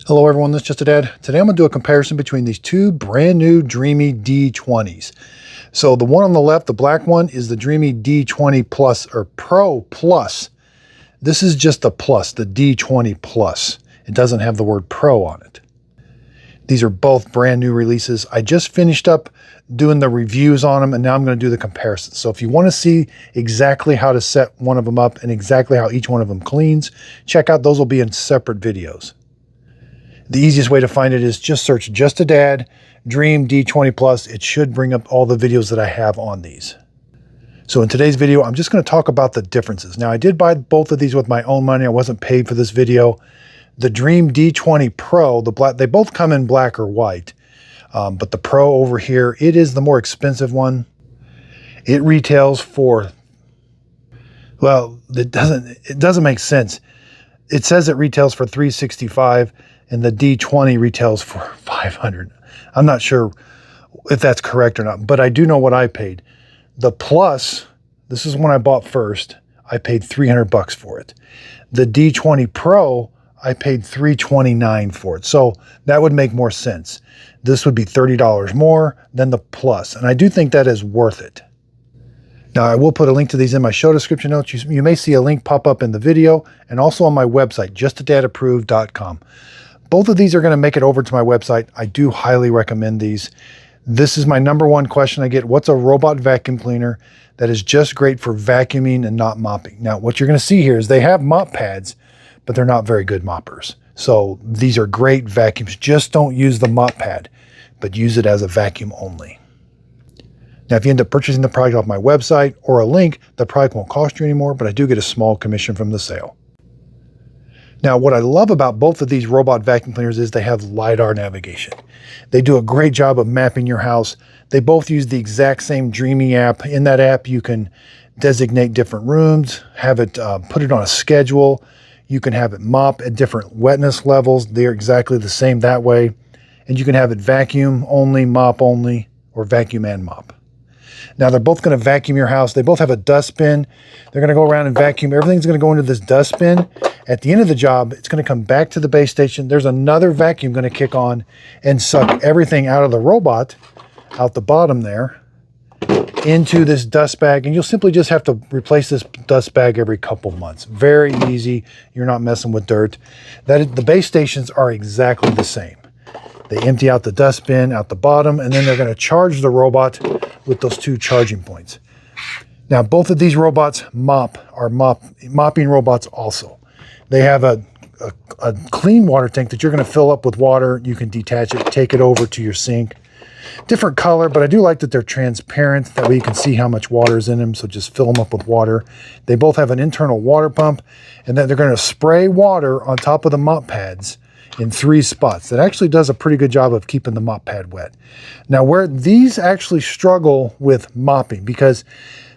Hello everyone, this is Just a Dad. Today I'm going to do a comparison between these two brand new Dreame D20s. So the one on the left, the black one, is the Dreame D20 Plus or Pro Plus. This is just the Plus, the D20 Plus. It doesn't have the word Pro on it. These are both brand new releases. I just finished up doing the reviews on them and now I'm going to do the comparison. So if you want to see exactly how to set one of them up and exactly how each one of them cleans, check out, those will be in separate videos. The easiest way to find it is just search Just a Dad, Dreame D20 Plus. It should bring up all the videos that I have on these. So in today's video, I'm just going to talk about the differences. Now, I did buy both of these with my own money. I wasn't paid for this video. The Dreame D20 Pro, the black, they both come in black or white. But the Pro over here, it is the more expensive one. It retails for, well, it doesn't make sense. It says it retails for $365. And the D20 retails for $500. I'm not sure if that's correct or not, but I do know what I paid. The Plus, this is one I bought first. I paid $300 for it. The D20 Pro, I paid $329 for it. So that would make more sense. This would be $30 more than the Plus. And I do think that is worth it. Now, I will put a link to these in my show description notes. You may see a link pop up in the video and also on my website, justadadapproved.com. Both of these are going to make it over to my website. I do highly recommend these. This is my #1 question I get. What's a robot vacuum cleaner that is just great for vacuuming and not mopping? Now, what you're going to see here is they have mop pads, but they're not very good moppers. So these are great vacuums. Just don't use the mop pad, but use it as a vacuum only. Now, if you end up purchasing the product off my website or a link, the product won't cost you anymore, but I do get a small commission from the sale. Now, what I love about both of these robot vacuum cleaners is they have LIDAR navigation. They do a great job of mapping your house. They both use the exact same Dreame app. In that app, you can designate different rooms, have it put it on a schedule. You can have it mop at different wetness levels. They're exactly the same that way. And you can have it vacuum only, mop only, or vacuum and mop. Now, they're both going to vacuum your house. They both have a dustbin. They're going to go around and vacuum. Everything's going to go into this dustbin. At the end of the job, it's going to come back to the base station. There's another vacuum going to kick on and suck everything out of the robot, out the bottom there, into this dust bag. And you'll simply just have to replace this dust bag every couple months. Very easy. You're not messing with dirt. The base stations are exactly the same. They empty out the dustbin out the bottom, and then they're going to charge the robot with those 2 charging points. Now, both of these robots are mopping robots also. They have a clean water tank that you're going to fill up with water. You can detach it, take it over to your sink. Different color, but I do like that they're transparent. That way you can see how much water is in them, so just fill them up with water. They both have an internal water pump, and then they're going to spray water on top of the mop pads in 3 spots. That actually does a pretty good job of keeping the mop pad wet. Now, where these actually struggle with mopping, because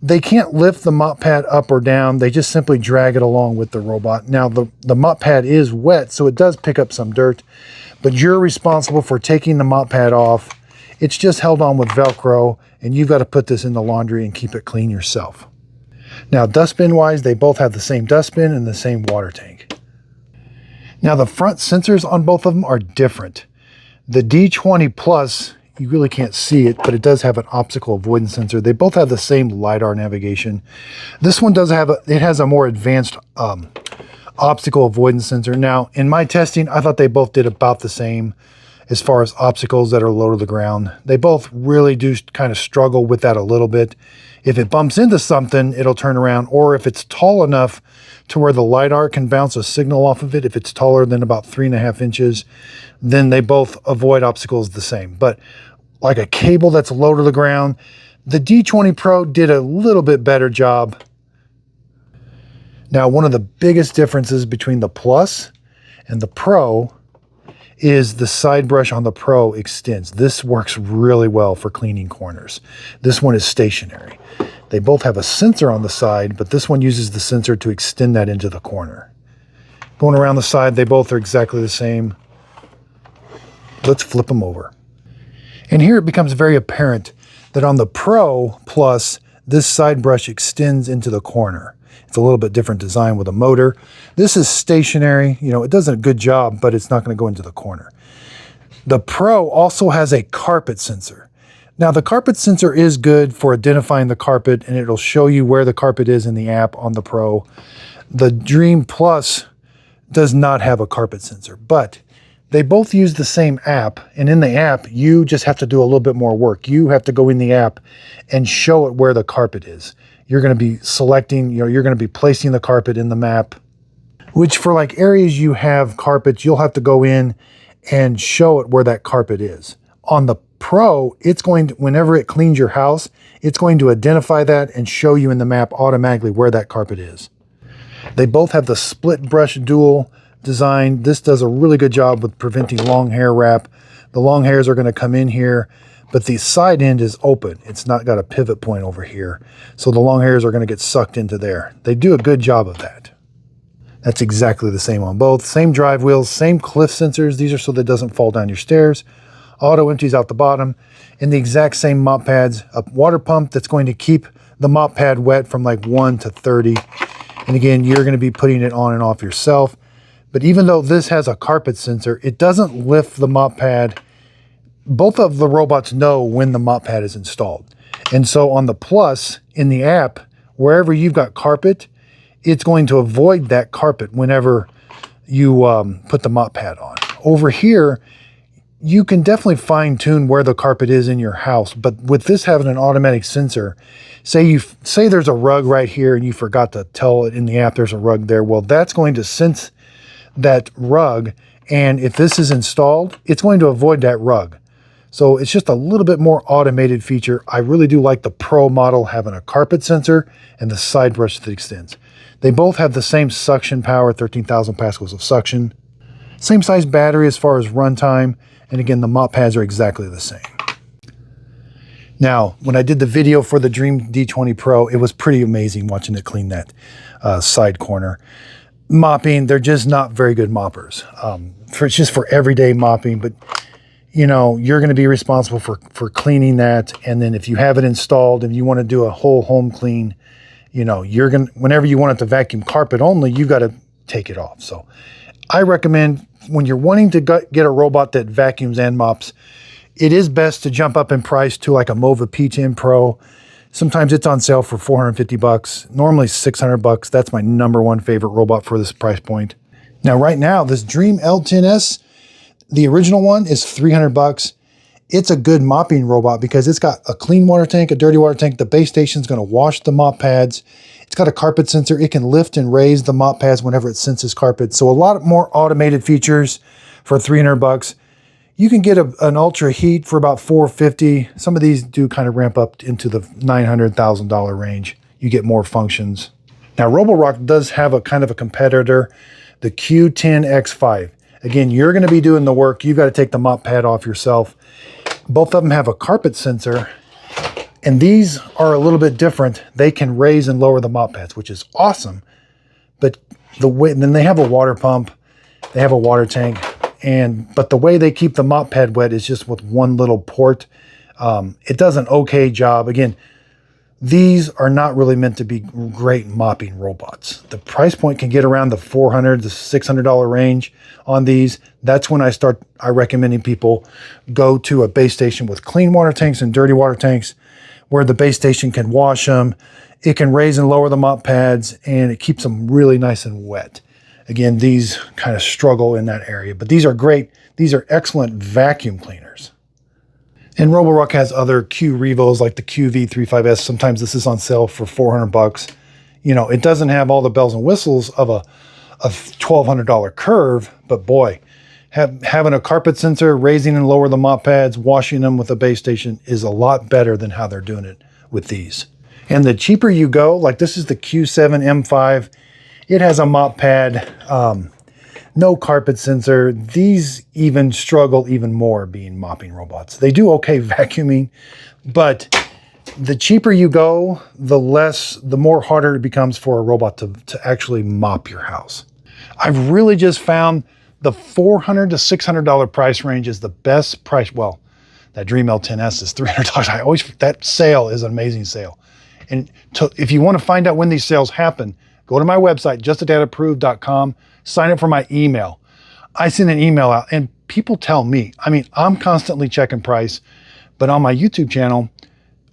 they can't lift the mop pad up or down. They just simply drag it along with the robot. Now, the mop pad is wet, so it does pick up some dirt, but you're responsible for taking the mop pad off. It's just held on with Velcro, and you've got to put this in the laundry and keep it clean yourself. Now, dustbin-wise, they both have the same dustbin and the same water tank. Now, the front sensors on both of them are different. The D20 Plus, you really can't see it, but it does have an optical avoidance sensor. They both have the same LIDAR navigation. This one does have it has a more advanced optical avoidance sensor. Now, in my testing, I thought they both did about the same as far as obstacles that are low to the ground. They both really do kind of struggle with that a little bit. If it bumps into something, it'll turn around, or if it's tall enough to where the LIDAR can bounce a signal off of it, if it's taller than about 3.5 inches, then they both avoid obstacles the same. But like a cable that's low to the ground, the D20 Pro did a little bit better job. Now, one of the biggest differences between the Plus and the Pro is the side brush on the Pro extends. This works really well for cleaning corners. This one is stationary. They both have a sensor on the side, but this one uses the sensor to extend that into the corner. Going around the side, they both are exactly the same. Let's flip them over. And here it becomes very apparent that on the Pro Plus, this side brush extends into the corner. It's a little bit different design with a motor. This is stationary. You know, it does a good job, but it's not going to go into the corner. The Pro also has a carpet sensor. Now, the carpet sensor is good for identifying the carpet, and it'll show you where the carpet is in the app on the Pro. The Dreame Plus does not have a carpet sensor, but they both use the same app, and in the app, you just have to do a little bit more work. You have to go in the app and show it where the carpet is. You're going to be selecting, you know, you're going to be placing the carpet in the map, which for like areas you have carpets, you'll have to go in and show it where that carpet is. On the Pro, it's going to, whenever it cleans your house, it's going to identify that and show you in the map automatically where that carpet is. They both have the split brush dual design. This does a really good job with preventing long hair wrap. The long hairs are going to come in here, but the side end is open. It's not got a pivot point over here. So the long hairs are going to get sucked into there. They do a good job of that. That's exactly the same on both. Same drive wheels, same cliff sensors. These are so that it doesn't fall down your stairs. Auto empties out the bottom. And the exact same mop pads. A water pump that's going to keep the mop pad wet from like 1 to 30. And again, you're going to be putting it on and off yourself. But even though this has a carpet sensor, it doesn't lift the mop pad. Both of the robots know when the mop pad is installed. And so on the Plus, in the app, wherever you've got carpet, it's going to avoid that carpet whenever you put the mop pad on. Over here, you can definitely fine tune where the carpet is in your house, but with this having an automatic sensor, say there's a rug right here and you forgot to tell it in the app there's a rug there. Well, that's going to sense that rug, and if this is installed, it's going to avoid that rug. So it's just a little bit more automated feature. I really do like the Pro model having a carpet sensor and the side brush that extends. They both have the same suction power, 13,000 pascals of suction. Same size battery as far as runtime. And again, the mop pads are exactly the same. Now, when I did the video for the Dreame D20 Pro, it was pretty amazing watching it clean that side corner. Mopping, they're just not very good moppers. It's just for everyday mopping, but you know, you're going to be responsible for cleaning that. And then if you have it installed and you want to do a whole home clean, you know, you're going to, whenever you want it to vacuum carpet only, you got to take it off. So I recommend when you're wanting to get a robot that vacuums and mops, it is best to jump up in price to like a Mova P10 Pro. Sometimes it's on sale for 450 bucks, normally 600 bucks. That's my #1 favorite robot for this price point. Now, right now, this Dreame L10S, the original one is 300 bucks. It's a good mopping robot because it's got a clean water tank, a dirty water tank. The base station is going to wash the mop pads. It's got a carpet sensor. It can lift and raise the mop pads whenever it senses carpet. So a lot more automated features for 300 bucks. You can get an Ultra Heat for about 450. Some of these do kind of ramp up into the $900,000 range. You get more functions. Now, Roborock does have a kind of a competitor, the Q10X5. Again, you're going to be doing the work. You've got to take the mop pad off yourself. Both of them have a carpet sensor, and these are a little bit different. They can raise and lower the mop pads, which is awesome. But then they have a water pump, they have a water tank, but the way they keep the mop pad wet is just with one little port. It does an okay job. Again, these are not really meant to be great mopping robots. The price point can get around the $400 to $600 range on these. That's when I recommending people go to a base station with clean water tanks and dirty water tanks, where the base station can wash them. It can raise and lower the mop pads, and it keeps them really nice and wet. Again, these kind of struggle in that area, but these are great. These are excellent vacuum cleaners. And Roborock has other Q Revos like the QV35S. Sometimes this is on sale for 400 bucks. You know, it doesn't have all the bells and whistles of a $1,200 curve, but boy, having a carpet sensor, raising and lower the mop pads, washing them with a base station is a lot better than how they're doing it with these. And the cheaper you go, like this is the Q7M5. It has a mop pad, no carpet sensor. These even struggle even more being mopping robots. They do okay vacuuming, but the cheaper you go, the more harder it becomes for a robot to actually mop your house. I've really just found the $400 to $600 price range is the best price. Well, that Dreame L10S is $300. That sale is an amazing sale. And if you want to find out when these sales happen, Go to my website, justadadapproved.com, sign up for my email. I send an email out and people tell me, I mean, I'm constantly checking price, but on my YouTube channel,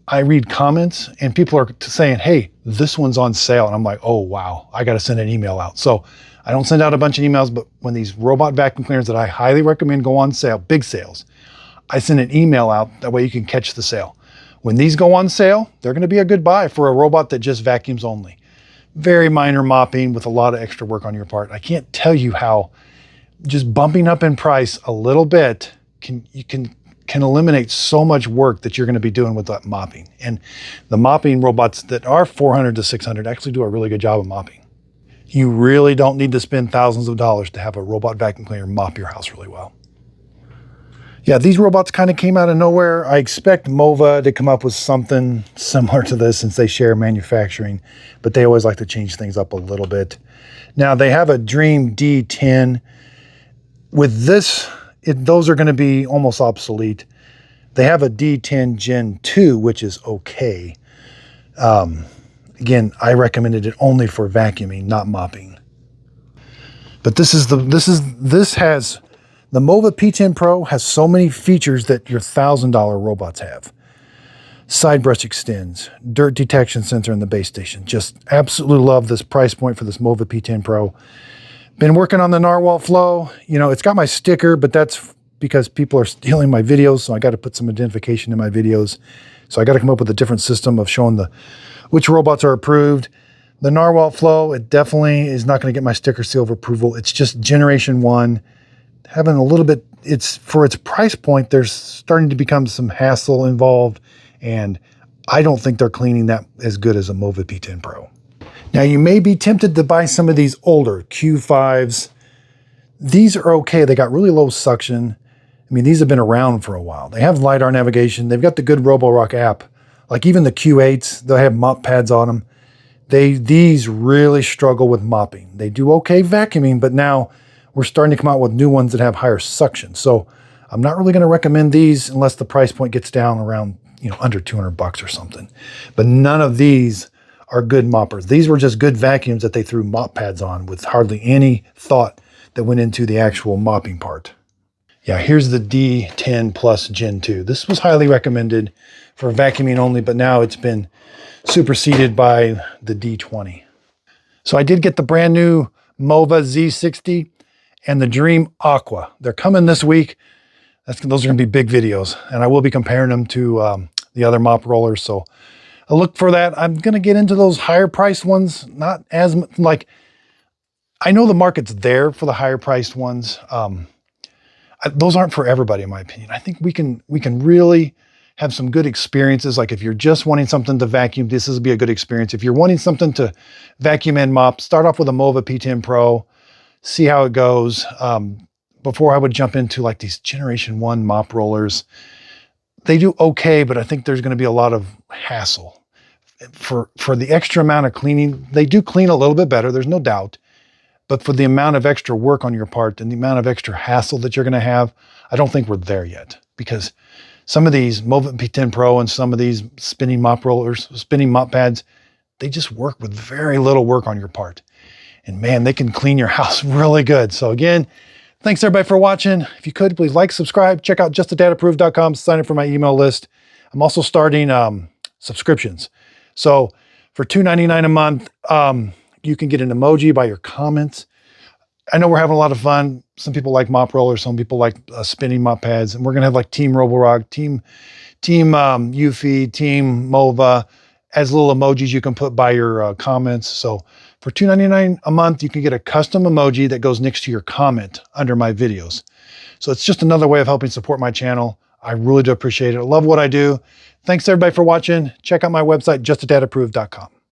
I read comments and people are saying, hey, this one's on sale. And I'm like, oh, wow, I got to send an email out. So I don't send out a bunch of emails, but when these robot vacuum cleaners that I highly recommend go on sale, big sales, I send an email out. That way you can catch the sale. When these go on sale, they're going to be a good buy for a robot that just vacuums only. Very minor mopping with a lot of extra work on your part. I can't tell you how just bumping up in price a little bit can eliminate so much work that you're going to be doing with that mopping. And the mopping robots that are $400 to $600 actually do a really good job of mopping. You really don't need to spend thousands of dollars to have a robot vacuum cleaner mop your house really well. Yeah, these robots kind of came out of nowhere. I expect Mova to come up with something similar to this since they share manufacturing, but they always like to change things up a little bit. Now they have a Dreame D10. With this, those are going to be almost obsolete. They have a D10 Gen 2, which is okay. Again, I recommended it only for vacuuming, not mopping. But the Mova P10 Pro has so many features that your $1,000 robots have. Side brush extends, dirt detection sensor in the base station. Just absolutely love this price point for this Mova P10 Pro. Been working on the narwhal flow. You know, it's got my sticker, but that's because people are stealing my videos, so I got to put some identification in my videos. So I got to come up with a different system of showing which robots are approved. The narwhal flow, it definitely is not going to get my sticker seal of approval. It's just generation 1. Having a little bit, for its price point, there's starting to become some hassle involved, and I don't think they're cleaning that as good as a Mova P10 Pro. Now you may be tempted to buy some of these older Q5s. These are okay. They got really low suction. I mean, these have been around for a while. They have LIDAR navigation. They've got the good Roborock app. Like even the Q8s, they'll have mop pads on them. These really struggle with mopping. They do okay vacuuming, but now we're starting to come out with new ones that have higher suction. So I'm not really going to recommend these unless the price point gets down around, under $200 or something. But none of these are good moppers. These were just good vacuums that they threw mop pads on with hardly any thought that went into the actual mopping part. Yeah, here's the D10 Plus Gen 2. This was highly recommended for vacuuming only, but now it's been superseded by the D20. So I did get the brand new Mova Z60 and the Dreame Aqua. They're coming this week. Those are going to be big videos, and I will be comparing them to the other mop rollers. So I look for that. I'm going to get into those higher priced ones. Not as like, I know the market's there for the higher priced ones. Those aren't for everybody, in my opinion. I think we can really have some good experiences. Like if you're just wanting something to vacuum, this will be a good experience. If you're wanting something to vacuum and mop, start off with a Mova P10 Pro, see how it goes. Before I would jump into like these generation 1 mop rollers. They do okay, but I think there's going to be a lot of hassle. For the extra amount of cleaning, they do clean a little bit better, there's no doubt. But for the amount of extra work on your part and the amount of extra hassle that you're going to have, I don't think we're there yet. Because some of these Mova P10 Pro and some of these spinning mop rollers, spinning mop pads, they just work with very little work on your part. And man, they can clean your house really good. So again, thanks everybody for watching. If you could, please like, subscribe, check out justadadapproved.com, sign up for my email list. I'm also starting subscriptions. So for $2.99 a month, you can get an emoji by your comments. I know we're having a lot of fun. Some people like mop rollers, some people like spinning mop pads, and we're gonna have like Team Roborock, Team Eufy, Team Mova, as little emojis you can put by your comments. So for $2.99 a month, you can get a custom emoji that goes next to your comment under my videos. So it's just another way of helping support my channel. I really do appreciate it. I love what I do. Thanks everybody for watching. Check out my website, justadadapproved.com.